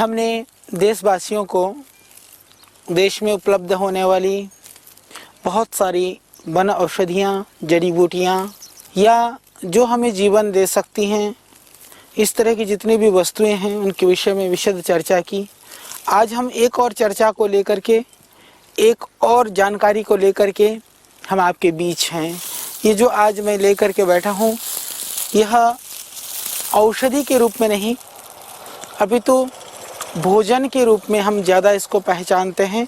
हमने देशवासियों को देश में उपलब्ध होने वाली बहुत सारी वन औषधियाँ, जड़ी बूटियाँ या जो हमें जीवन दे सकती हैं, इस तरह की जितनी भी वस्तुएं हैं उनके विषय में विशद चर्चा की। आज हम एक और चर्चा को लेकर के, एक और जानकारी को लेकर के हम आपके बीच हैं। ये जो आज मैं लेकर के बैठा हूँ, यह औषधि के रूप में नहीं, अभी तो भोजन के रूप में हम ज़्यादा इसको पहचानते हैं।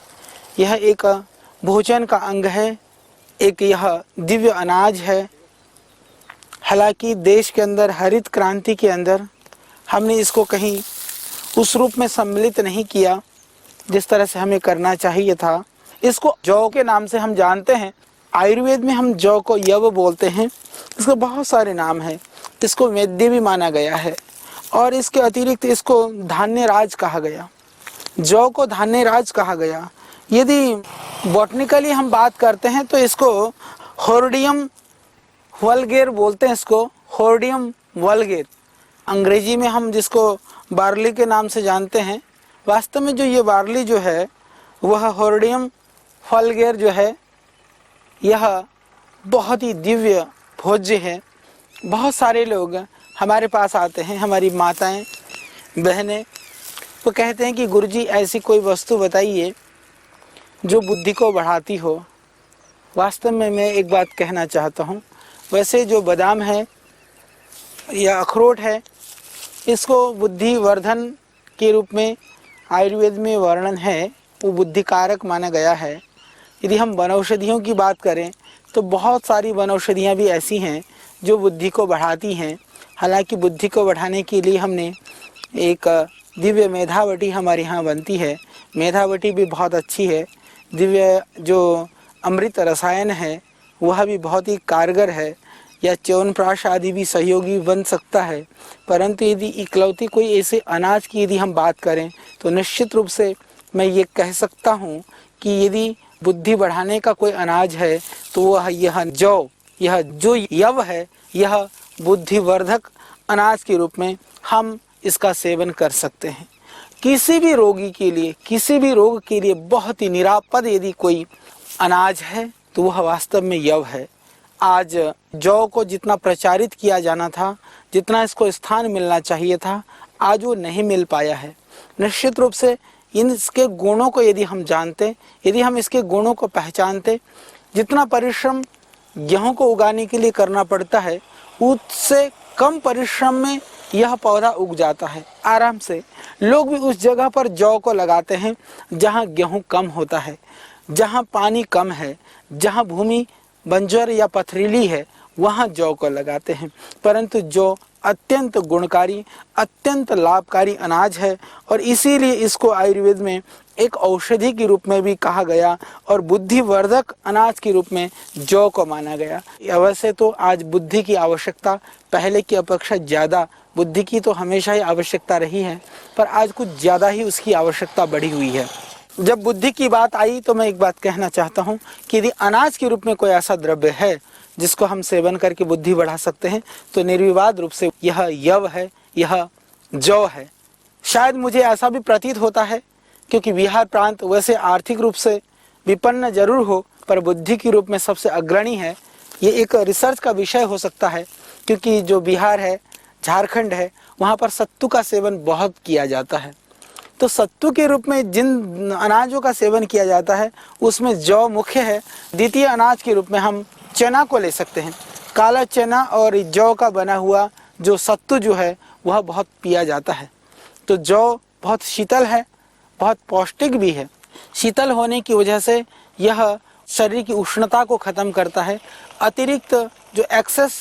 यह एक भोजन का अंग है, एक यह दिव्य अनाज है। हालांकि देश के अंदर हरित क्रांति के अंदर हमने इसको कहीं उस रूप में सम्मिलित नहीं किया जिस तरह से हमें करना चाहिए था। इसको जौ के नाम से हम जानते हैं। आयुर्वेद में हम जौ को यव बोलते हैं। इसके बहुत सारे नाम हैं। इसको वेद्य भी माना गया है और इसके अतिरिक्त इसको धान्य राज कहा गया। जौ को धान्य राज कहा गया। यदि बॉटनिकली हम बात करते हैं तो इसको होर्डियम वल्गेर बोलते हैं। इसको होर्डियम वल्गेर, अंग्रेजी में हम जिसको बार्ली के नाम से जानते हैं, वास्तव में जो ये बार्ली जो है वह होर्डियम वल्गेर जो है, यह बहुत ही दिव्य भोज्य है। बहुत सारे लोग हमारे पास आते हैं, हमारी माताएं, बहनें, वो कहते हैं कि गुरुजी ऐसी कोई वस्तु बताइए जो बुद्धि को बढ़ाती हो। वास्तव में मैं एक बात कहना चाहता हूँ, वैसे जो बादाम है या अखरोट है, इसको बुद्धिवर्धन के रूप में आयुर्वेद में वर्णन है, वो बुद्धिकारक माना गया है। यदि हम वनौषधियों की बात करें तो बहुत सारी वनौषधियाँ भी ऐसी हैं जो बुद्धि को बढ़ाती हैं। हालांकि बुद्धि को बढ़ाने के लिए हमने एक दिव्य मेधावटी हमारे यहाँ बनती है। मेधावटी भी बहुत अच्छी है। दिव्य जो अमृत रसायन है वह भी बहुत ही कारगर है, या च्यवनप्राश आदि भी सहयोगी बन सकता है। परंतु यदि इकलौती कोई ऐसे अनाज की यदि हम बात करें तो निश्चित रूप से मैं ये कह सकता हूँ कि यदि बुद्धि बढ़ाने का कोई अनाज है तो वह यह जौ, यह जो यव है, यह बुद्धिवर्धक अनाज के रूप में हम इसका सेवन कर सकते हैं। किसी भी रोगी के लिए, किसी भी रोग के लिए बहुत ही निरापद यदि कोई अनाज है तो वह वास्तव में यव है। आज जौ को जितना प्रचारित किया जाना था, जितना इसको स्थान मिलना चाहिए था, आज वो नहीं मिल पाया है। निश्चित रूप से इसके गुणों को यदि हम जानते, यदि हम इसके गुणों को पहचानते, जितना परिश्रम गेहूं को उगाने के लिए करना पड़ता है उससे कम परिश्रम में यह पौधा उग जाता है आराम से। लोग भी उस जगह पर जौ को लगाते हैं जहाँ गेहूं कम होता है, जहाँ पानी कम है, जहाँ भूमि बंजर या पथरीली है, वहाँ जौ को लगाते हैं। परंतु जौ अत्यंत गुणकारी, अत्यंत लाभकारी अनाज है और इसीलिए इसको आयुर्वेद में एक औषधि के रूप में भी कहा गया और बुद्धिवर्धक अनाज के रूप में जौ को माना गया। वैसे तो आज बुद्धि की आवश्यकता पहले की अपेक्षा ज़्यादा, बुद्धि की तो हमेशा ही आवश्यकता रही है, पर आज कुछ ज़्यादा ही उसकी आवश्यकता बढ़ी हुई है। जब बुद्धि की बात आई तो मैं एक बात कहना चाहता हूँ कि यदि अनाज के रूप में कोई ऐसा द्रव्य है जिसको हम सेवन करके बुद्धि बढ़ा सकते हैं तो निर्विवाद रूप से यह यव है, यह जौ है। शायद मुझे ऐसा भी प्रतीत होता है क्योंकि बिहार प्रांत वैसे आर्थिक रूप से विपन्न जरूर हो पर बुद्धि के रूप में सबसे अग्रणी है। ये एक रिसर्च का विषय हो सकता है क्योंकि जो बिहार है, झारखंड है, वहाँ पर सत्तू का सेवन बहुत किया जाता है। तो सत्तू के रूप में जिन अनाजों का सेवन किया जाता है उसमें जौ मुख्य है। द्वितीय अनाज के रूप में हम चना को ले सकते हैं। काला चना और जौ का बना हुआ जो सत्तू जो है वह बहुत पिया जाता है। तो जौ बहुत शीतल है, बहुत पौष्टिक भी है। शीतल होने की वजह से यह शरीर की उष्णता को ख़त्म करता है। अतिरिक्त जो एक्सेस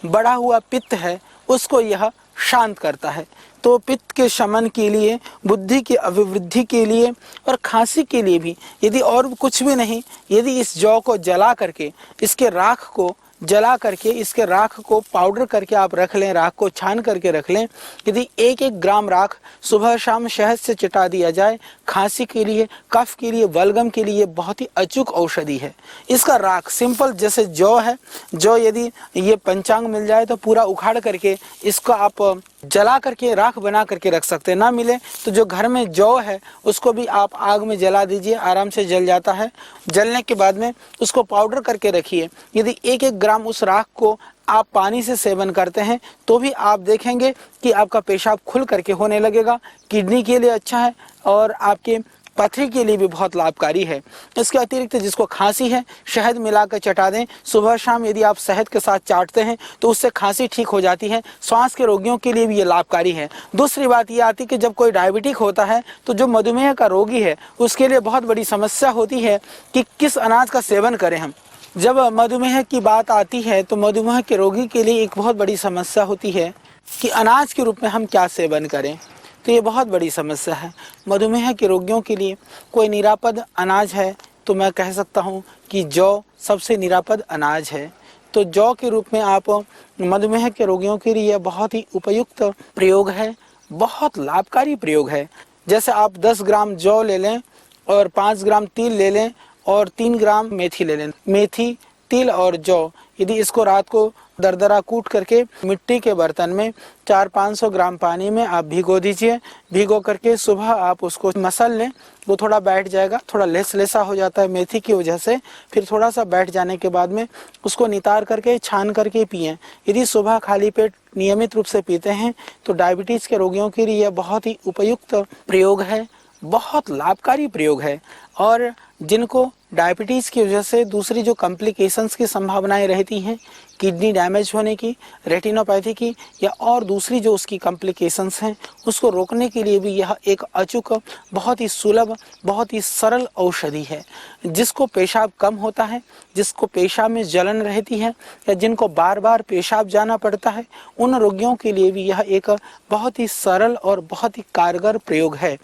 बढ़ा हुआ पित्त है उसको यह शांत करता है। तो पित्त के शमन के लिए, बुद्धि की अभिवृद्धि के लिए और खांसी के लिए भी, यदि और कुछ भी नहीं, यदि इस जौ को जला करके, इसके राख को जला करके, इसके राख को पाउडर करके आप रख लें, राख को छान करके रख लें, यदि 1-1 ग्राम राख सुबह शाम शहद से चिटा दिया जाए, खांसी के लिए, कफ के लिए, बलगम के लिए बहुत ही अचूक औषधि है। इसका राख सिंपल जैसे जौ है, जौ यदि ये पंचांग मिल जाए तो पूरा उखाड़ करके इसको आप जला करके राख बना करके रख सकते हैं। ना मिले तो जो घर में जौ है उसको भी आप आग में जला दीजिए, आराम से जल जाता है। जलने के बाद में उसको पाउडर करके रखिए। यदि 1-1 ग्राम उस राख को आप पानी से सेवन करते हैं तो भी आप देखेंगे कि आपका पेशाब खुल करके होने लगेगा। किडनी के लिए अच्छा है और आपके पथरी के लिए भी बहुत लाभकारी है। इसके अतिरिक्त जिसको खांसी है, शहद मिलाकर चटा दें। सुबह शाम यदि आप शहद के साथ चाटते हैं तो उससे खांसी ठीक हो जाती है। श्वास के रोगियों के लिए भी ये लाभकारी है। दूसरी बात ये आती है कि जब कोई डायबिटिक होता है तो जो मधुमेह का रोगी है उसके लिए बहुत बड़ी समस्या होती है कि किस अनाज का सेवन करें हम। जब मधुमेह की बात आती है तो मधुमेह के रोगी के लिए एक बहुत बड़ी समस्या होती है कि अनाज के रूप में हम क्या सेवन करें। तो ये बहुत बड़ी समस्या है मधुमेह के रोगियों के लिए। कोई निरापद अनाज है तो मैं कह सकता हूँ कि जौ सबसे निरापद अनाज है। तो जौ के रूप में आप मधुमेह के रोगियों के लिए बहुत ही उपयुक्त प्रयोग है, बहुत लाभकारी प्रयोग है। जैसे आप 10 ग्राम जौ ले लें और 5 ग्राम तिल ले लें और 3 ग्राम मेथी ले लें। मेथी, तिल और जौ, यदि इसको रात को दरदरा कूट करके मिट्टी के बर्तन में 400-500 ग्राम पानी में आप भिगो दीजिए। भिगो करके सुबह आप उसको मसल लें। वो थोड़ा बैठ जाएगा, थोड़ा लेसा हो जाता है मेथी की वजह से। फिर थोड़ा सा बैठ जाने के बाद में उसको नितार करके छान करके पिएं। यदि सुबह खाली पेट नियमित रूप से पीते हैं तो डायबिटीज़ के रोगियों के लिए बहुत ही उपयुक्त प्रयोग है, बहुत लाभकारी प्रयोग है। और जिनको डायबिटीज़ की वजह से दूसरी जो कॉम्प्लिकेशंस की संभावनाएं रहती हैं, किडनी डैमेज होने की, रेटिनोपैथी की या और दूसरी जो उसकी कॉम्प्लिकेशंस हैं, उसको रोकने के लिए भी यह एक अचूक, बहुत ही सुलभ, बहुत ही सरल औषधि है। जिसको पेशाब कम होता है, जिसको पेशाब में जलन रहती है या जिनको बार बार पेशाब जाना पड़ता है, उन रोगियों के लिए भी यह एक बहुत ही सरल और बहुत ही कारगर प्रयोग है।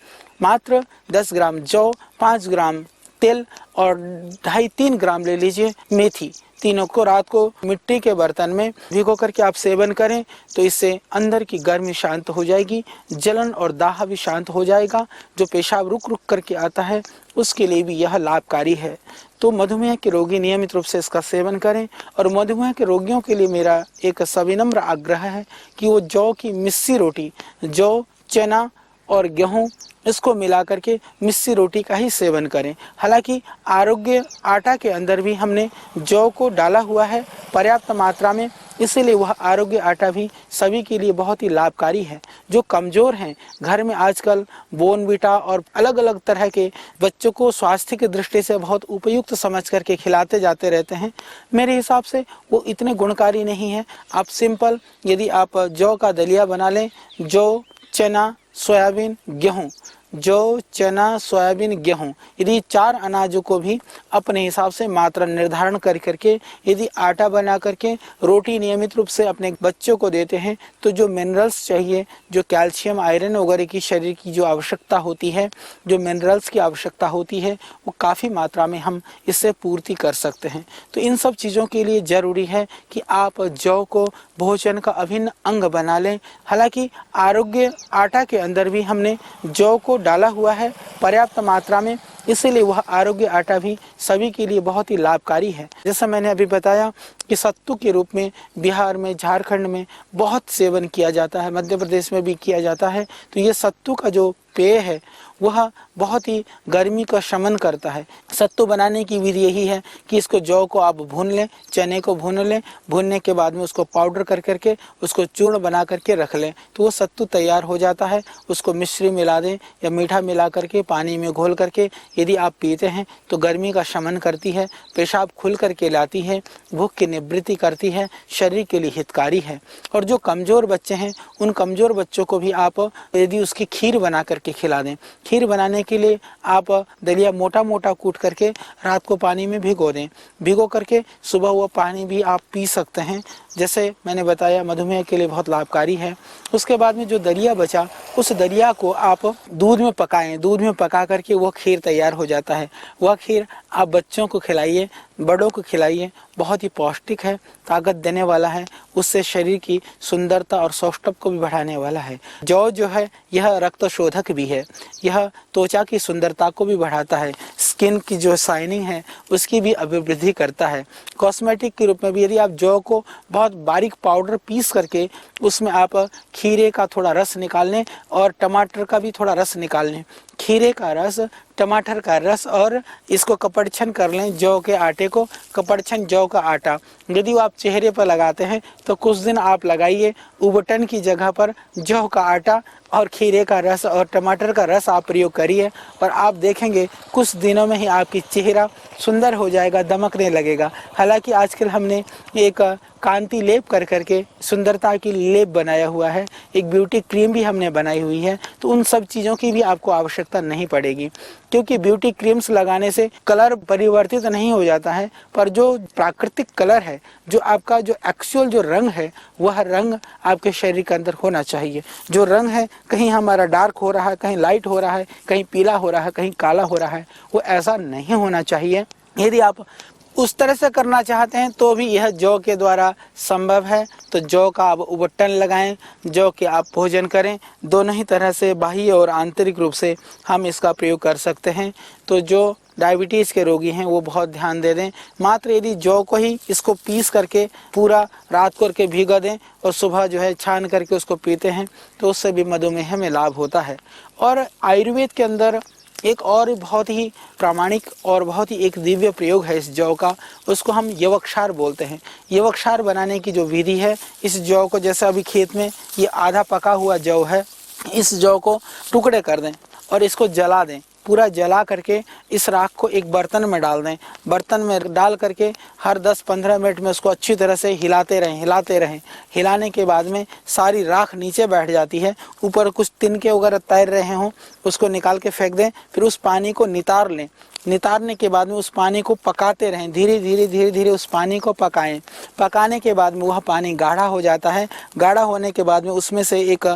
मात्र 10 ग्राम जौ, 5 ग्राम तिल और 2.5-3 ग्राम ले लीजिए मेथी। तीनों को रात को मिट्टी के बर्तन में भिगो करके आप सेवन करें तो इससे अंदर की गर्मी शांत हो जाएगी, जलन और दाह भी शांत हो जाएगा। जो पेशाब रुक रुक करके आता है उसके लिए भी यह लाभकारी है। तो मधुमेह के रोगी नियमित रूप से इसका सेवन करें। और मधुमेह के रोगियों के लिए मेरा एक सविनम्र आग्रह है कि वो जौ की मिस्सी रोटी, जौ, चना और गेहूँ, इसको मिला करके मिस्सी रोटी का ही सेवन करें। हालांकि आरोग्य आटा के अंदर भी हमने जौ को डाला हुआ है पर्याप्त मात्रा में, इसीलिए वह आरोग्य आटा भी सभी के लिए बहुत ही लाभकारी है। जो कमज़ोर हैं, घर में आजकल बोर्नविटा और अलग अलग तरह के बच्चों को स्वास्थ्य की दृष्टि से बहुत उपयुक्त समझ करके खिलाते जाते रहते हैं, मेरे हिसाब से वो इतने गुणकारी नहीं है। आप सिंपल यदि आप जौ का दलिया बना लें, जौ, चना, सोयाबीन, गेहूँ, जौ, चना, सोयाबीन, गेहूँ, यदि 4 अनाजों को भी अपने हिसाब से मात्रा निर्धारण कर करके यदि आटा बना करके रोटी नियमित रूप से अपने बच्चों को देते हैं तो जो मिनरल्स चाहिए, जो कैल्शियम, आयरन वगैरह की शरीर की जो आवश्यकता होती है, जो मिनरल्स की आवश्यकता होती है, वो काफ़ी मात्रा में हम इससे पूर्ति कर सकते हैं। तो इन सब चीज़ों के लिए ज़रूरी है कि आप जौ को भोजन का अभिन्न अंग बना लें। हालांकि आरोग्य आटा के अंदर भी हमने जौ को डाला हुआ है पर्याप्त मात्रा में, इसीलिए वह आरोग्य आटा भी सभी के लिए बहुत ही लाभकारी है। जैसा मैंने अभी बताया कि सत्तू के रूप में बिहार में, झारखंड में बहुत सेवन किया जाता है, मध्य प्रदेश में भी किया जाता है। तो ये सत्तू का जो पेय है वह बहुत ही गर्मी का शमन करता है। सत्तू बनाने की विधि यही है कि इसको जौ को आप भून लें, चने को भून लें, भूनने के बाद में उसको पाउडर कर करके उसको चूर्ण बना करके रख लें तो वो सत्तू तैयार हो जाता है। उसको मिश्री मिला दें या मीठा मिला करके पानी में घोल करके यदि आप पीते हैं तो गर्मी का शमन करती है, पेशाब खुल करके लाती है, भूख की निवृत्ति करती है, शरीर के लिए हितकारी है। और जो कमज़ोर बच्चे हैं उन कमज़ोर बच्चों को भी आप यदि उसकी खीर बना करके खिला दें। खीर बनाने के लिए आप दलिया मोटा मोटा कूट करके रात को पानी में भिगो दें। भिगो करके सुबह वो पानी भी आप पी सकते हैं। जैसे मैंने बताया मधुमेह के लिए बहुत लाभकारी है। उसके बाद में जो दलिया बचा उस दलिया को आप दूध में पकाएं। दूध में पका करके वो खीर तैयार हो जाता है। वह खीर आप बच्चों को खिलाइए, बड़ों को खिलाइए, बहुत ही पौष्टिक है, ताकत देने वाला है, उससे शरीर की सुंदरता और सौष्ठव को भी बढ़ाने वाला है। जौ जो है यह रक्त शोधक भी है, यह त्वचा की सुंदरता को भी बढ़ाता है, स्किन की जो शाइनिंग है उसकी भी अभिवृद्धि करता है। कॉस्मेटिक के रूप में भी यदि आप जौ को बहुत बारीक पाउडर पीस करके उसमें आप खीरे का थोड़ा रस निकाल लें और टमाटर का भी थोड़ा रस निकाल लें, खीरे का रस, टमाटर का रस, और इसको कपड़छन कर लें, जौ के आटे को कपड़छन जौ का आटा यदि वो आप चेहरे पर लगाते हैं तो कुछ दिन आप लगाइए, उबटन की जगह पर जौ का आटा और खीरे का रस और टमाटर का रस आप प्रयोग करिए और आप देखेंगे कुछ दिनों में ही आपकी चेहरा सुंदर हो जाएगा, दमकने लगेगा। हालांकि आजकल हमने एक कांति लेप कर करके सुंदरता की लेप बनाया हुआ है, एक ब्यूटी क्रीम भी हमने बनाई हुई है, तो उन सब चीज़ों की भी आपको आवश्यकता नहीं पड़ेगी, क्योंकि ब्यूटी क्रीम्स लगाने से कलर परिवर्तित नहीं हो जाता है, पर जो प्राकृतिक कलर है, जो आपका जो एक्चुअल जो रंग है, वह रंग आपके शरीर के अंदर होना चाहिए। जो रंग है कहीं हमारा डार्क हो रहा है, कहीं लाइट हो रहा है, कहीं पीला हो रहा है, कहीं काला हो रहा है, वो ऐसा नहीं होना चाहिए। यदि आप उस तरह से करना चाहते हैं तो भी यह जौ के द्वारा संभव है। तो जौ का आप उबटन लगाएं, जौ के आप भोजन करें, दोनों ही तरह से बाह्य और आंतरिक रूप से हम इसका प्रयोग कर सकते हैं। तो जो डायबिटीज़ के रोगी हैं वो बहुत ध्यान दे दें। मात्र यदि जौ को ही इसको पीस करके पूरा रात को करके भिगो दें और सुबह जो है छान करके उसको पीते हैं तो उससे भी मधुमेह में लाभ होता है। और आयुर्वेद के अंदर एक और बहुत ही प्रामाणिक और बहुत ही एक दिव्य प्रयोग है इस जौ का, उसको हम यवक्षार बोलते हैं। यवक्षार बनाने की जो विधि है, इस जौ को जैसे अभी खेत में ये आधा पका हुआ जौ है, इस जौ को टुकड़े कर दें और इसको जला दें, पूरा जला करके इस राख को एक बर्तन में डाल दें। बर्तन में डाल करके हर 10-15 मिनट में उसको अच्छी तरह से हिलाते रहें। हिलाने के बाद में सारी राख नीचे बैठ जाती है, ऊपर कुछ तिनके वगैरह तैर रहे हों उसको निकाल के फेंक दें। फिर उस पानी को नितार लें। नितारने के बाद में उस पानी को पकाते रहें, धीरे धीरे उस पानी को पकाएं। पकाने के बाद में वह पानी गाढ़ा हो जाता है। गाढ़ा होने के बाद में उसमें से एक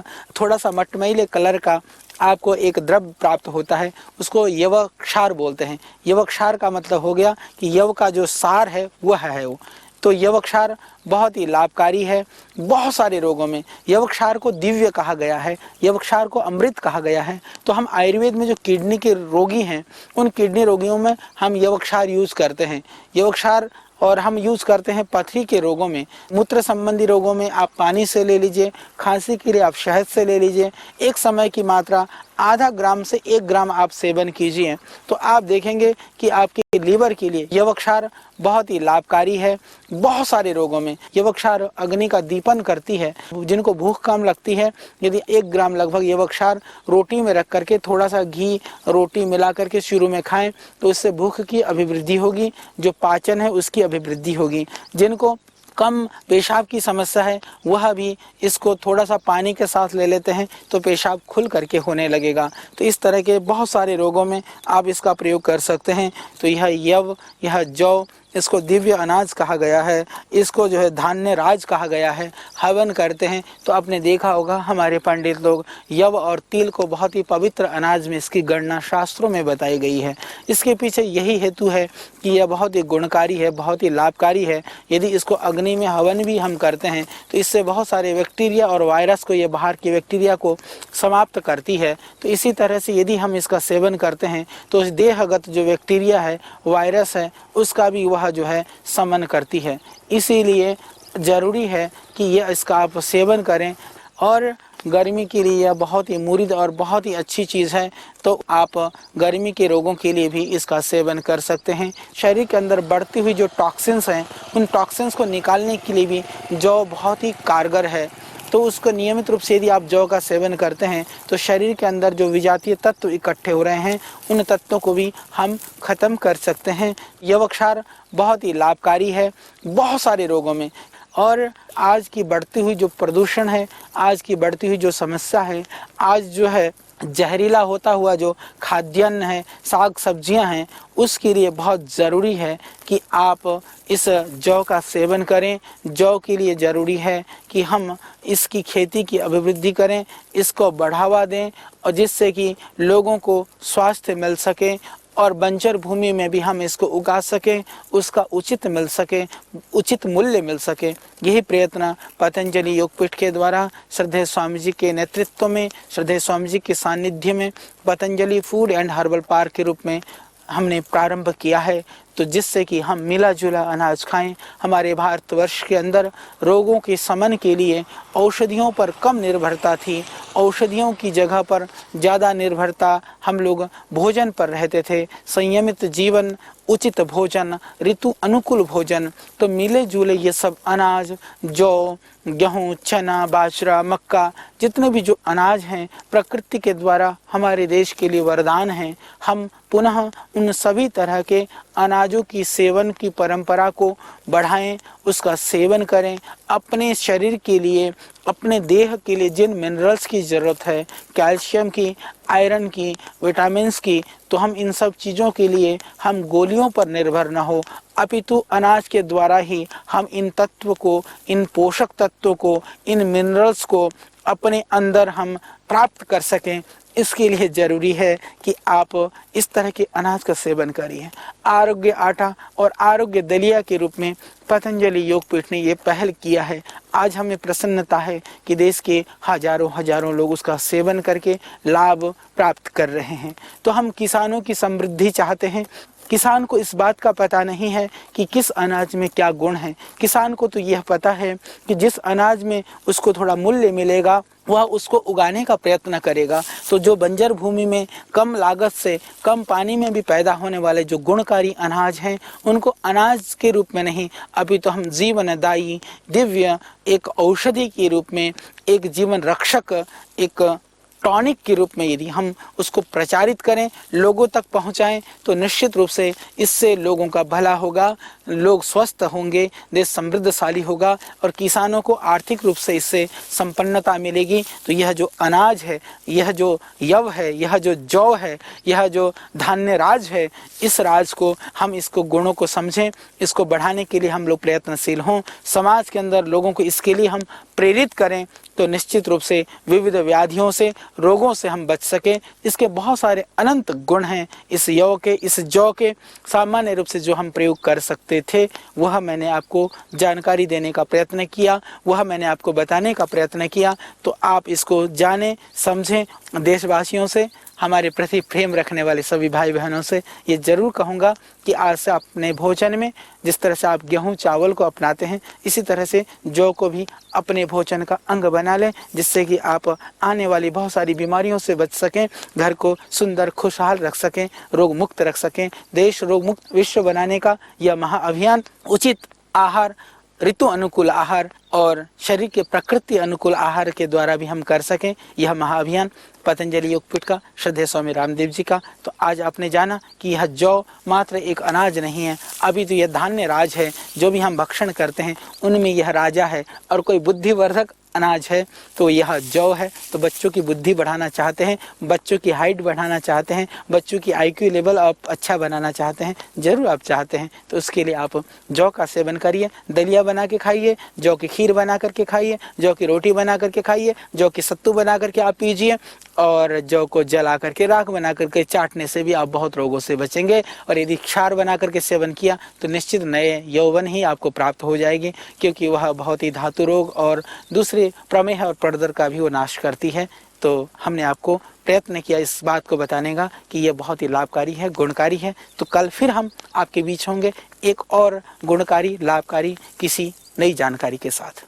थोड़ा सा मटमैले कलर का आपको एक द्रव्य प्राप्त होता है, उसको यवक्षार बोलते हैं। यवक्षार का मतलब हो गया कि यव का जो सार है वह है वो। तो यवक्षार बहुत ही लाभकारी है बहुत सारे रोगों में। यवक्षार को दिव्य कहा गया है, यवक्षार को अमृत कहा गया है। तो हम आयुर्वेद में जो किडनी के रोगी हैं उन किडनी रोगियों में हम यवक्षार यूज़ करते हैं। यवक्षार और हम यूज़ करते हैं पथरी के रोगों में, मूत्र संबंधी रोगों में आप पानी से ले लीजिए, खांसी के लिए आप शहद से ले लीजिए। एक समय की मात्रा आधा ग्राम से 1 ग्राम आप सेवन कीजिए तो आप देखेंगे कि आपके लीवर के लिए यवक्षार बहुत ही लाभकारी है। बहुत सारे रोगों में यवक्षार अग्नि का दीपन करती है। जिनको भूख कम लगती है, यदि 1 ग्राम लगभग यवक्षार रोटी में रख करके थोड़ा सा घी रोटी मिला करके शुरू में खाएं तो इससे भूख की अभिवृद्धि होगी, जो पाचन है उसकी अभिवृद्धि होगी। जिनको कम पेशाब की समस्या है वह भी इसको थोड़ा सा पानी के साथ ले लेते हैं तो पेशाब खुल करके होने लगेगा। तो इस तरह के बहुत सारे रोगों में आप इसका प्रयोग कर सकते हैं। तो यह जौ, इसको दिव्य अनाज कहा गया है, इसको जो है धान्य राज कहा गया है। हवन करते हैं तो आपने देखा होगा हमारे पंडित लोग यव और तिल को बहुत ही पवित्र अनाज में इसकी गणना शास्त्रों में बताई गई है। इसके पीछे यही हेतु है कि यह बहुत ही गुणकारी है, बहुत ही लाभकारी है। यदि इसको अग्नि में हवन भी हम करते हैं तो इससे बहुत सारे बैक्टीरिया और वायरस को, ये बाहर की बैक्टीरिया को समाप्त करती है। तो इसी तरह से यदि हम इसका सेवन करते हैं तो इस देहगत जो बैक्टीरिया है, वायरस है, उसका भी वह जो है समन करती है। इसीलिए ज़रूरी है कि यह इसका आप सेवन करें। और गर्मी के लिए यह बहुत ही मुरीद और बहुत ही अच्छी चीज़ है। तो आप गर्मी के रोगों के लिए भी इसका सेवन कर सकते हैं। शरीर के अंदर बढ़ती हुई जो टॉक्सिन्स हैं उन टॉक्सिन्स को निकालने के लिए भी जौ बहुत ही कारगर है। तो उसको नियमित रूप से यदि आप जौ का सेवन करते हैं तो शरीर के अंदर जो विजातीय तत्व इकट्ठे हो रहे हैं उन तत्वों को भी हम ख़त्म कर सकते हैं। यवक्षार बहुत ही लाभकारी है बहुत सारे रोगों में। और आज की बढ़ती हुई जो प्रदूषण है, आज की बढ़ती हुई जो समस्या है, आज जो है जहरीला होता हुआ जो खाद्यान्न है, साग सब्जियां हैं, उसके लिए बहुत ज़रूरी है कि आप इस जौ का सेवन करें। जौ के लिए ज़रूरी है कि हम इसकी खेती की अभिवृद्धि करें, इसको बढ़ावा दें और जिससे कि लोगों को स्वास्थ्य मिल सके और बंजर भूमि में भी हम इसको उगा सकें, उसका उचित मूल्य मिल सके। यही प्रयत्न पतंजलि योगपीठ के द्वारा श्रद्धेय स्वामी जी के नेतृत्व में, श्रद्धेय स्वामी जी के सानिध्य में Patanjali food and herbal park के रूप में हमने प्रारंभ किया है। तो जिससे कि हम मिला जुला अनाज खाएं। हमारे भारतवर्ष के अंदर रोगों के शमन के लिए औषधियों पर कम निर्भरता थी, औषधियों की जगह पर ज़्यादा निर्भरता हम लोग भोजन पर रहते थे। संयमित जीवन, उचित भोजन, ऋतु अनुकूल भोजन। तो मिले जुले ये सब अनाज, जौ, गेहूँ, चना, बाजरा, मक्का, जितने भी जो अनाज हैं प्रकृति के द्वारा हमारे देश के लिए वरदान हैं। हम पुनः उन सभी तरह के अनाजों की सेवन की परंपरा को बढ़ाएं, उसका सेवन करें। अपने शरीर के लिए, अपने देह के लिए जिन मिनरल्स की ज़रूरत है, कैल्शियम की, आयरन की, विटामिन्स की, तो हम इन सब चीज़ों के लिए हम गोलियों पर निर्भर न हो, अपितु अनाज के द्वारा ही हम इन तत्व को, इन पोषक तत्वों को, इन मिनरल्स को अपने अंदर हम प्राप्त कर सकें। इसके लिए ज़रूरी है कि आप इस तरह के अनाज का सेवन करिए। आरोग्य आटा और आरोग्य दलिया के रूप में पतंजलि योगपीठ ने ये पहल किया है। आज हमें प्रसन्नता है कि देश के हजारों लोग उसका सेवन करके लाभ प्राप्त कर रहे हैं। तो हम किसानों की समृद्धि चाहते हैं। किसान को इस बात का पता नहीं है कि किस अनाज में क्या गुण है। किसान को तो यह पता है कि जिस अनाज में उसको थोड़ा मूल्य मिलेगा वह उसको उगाने का प्रयत्न करेगा। तो जो बंजर भूमि में कम लागत से, कम पानी में भी पैदा होने वाले जो गुणकारी अनाज हैं, उनको अनाज के रूप में नहीं, अभी तो हम जीवनदायी, दिव्य एक औषधि के रूप में, एक जीवन रक्षक, एक टॉनिक के रूप में यदि हम उसको प्रचारित करें, लोगों तक पहुंचाएं, तो निश्चित रूप से इससे लोगों का भला होगा, लोग स्वस्थ होंगे, देश समृद्धशाली होगा और किसानों को आर्थिक रूप से इससे संपन्नता मिलेगी। तो यह जो अनाज है, यह जो यव है, यह जो जौ है, यह जो धान्य राज है, इस राज को हम, इसको गुणों को समझें, इसको बढ़ाने के लिए हम लोग प्रयत्नशील हों, समाज के अंदर लोगों को इसके लिए हम प्रेरित करें, तो निश्चित रूप से विविध व्याधियों से, रोगों से हम बच सकें। इसके बहुत सारे अनंत गुण हैं इस यव के, इस जौ के। सामान्य रूप से जो हम प्रयोग कर सकते थे वह मैंने आपको जानकारी देने का प्रयत्न किया, वह मैंने आपको बताने का प्रयत्न किया। तो आप इसको जानें, समझें। देशवासियों से, हमारे प्रति प्रेम रखने वाले सभी भाई बहनों से ये ज़रूर कहूँगा कि आज से अपने भोजन में जिस तरह से आप गेहूं चावल को अपनाते हैं, इसी तरह से जौ को भी अपने भोजन का अंग बना लें, जिससे कि आप आने वाली बहुत सारी बीमारियों से बच सकें, घर को सुंदर खुशहाल रख सकें, रोग मुक्त रख सकें। देश रोग मुक्त विश्व बनाने का यह महाअभियान उचित आहार, ऋतु अनुकूल आहार और शरीर के प्रकृति अनुकूल आहार के द्वारा भी हम कर सकें। यह महाअभियान पतंजलि योगपीठ का, श्रद्धेय स्वामी रामदेव जी का। तो आज आपने जाना कि यह जौ मात्र एक अनाज नहीं है, अभी तो यह धान्य राज है। जो भी हम भक्षण करते हैं उनमें यह राजा है। और कोई बुद्धिवर्धक अनाज है तो यह जौ है। तो बच्चों की बुद्धि बढ़ाना चाहते हैं, बच्चों की हाइट बढ़ाना चाहते हैं, बच्चों की IQ लेवल आप अच्छा बनाना चाहते हैं, ज़रूर आप चाहते हैं, तो उसके लिए आप जौ का सेवन करिए। दलिया बना के खाइए, जौ की खीर बना करके खाइए, जौ की रोटी बना करके खाइए, जौ की सत्तू बना करके आप पीजिए और जौ को जला करके राख बना करके चाटने से भी आप बहुत रोगों से बचेंगे। और यदि क्षार बना करके सेवन किया तो निश्चित नए यौवन ही आपको प्राप्त हो जाएगी, क्योंकि वह बहुत ही धातु रोग और दूसरे प्रमेह और पड़दर का भी वो नाश करती है। तो हमने आपको प्रयत्न किया इस बात को बताने का कि यह बहुत ही लाभकारी है, गुणकारी है। तो कल फिर हम आपके बीच होंगे एक और गुणकारी, लाभकारी किसी नई जानकारी के साथ।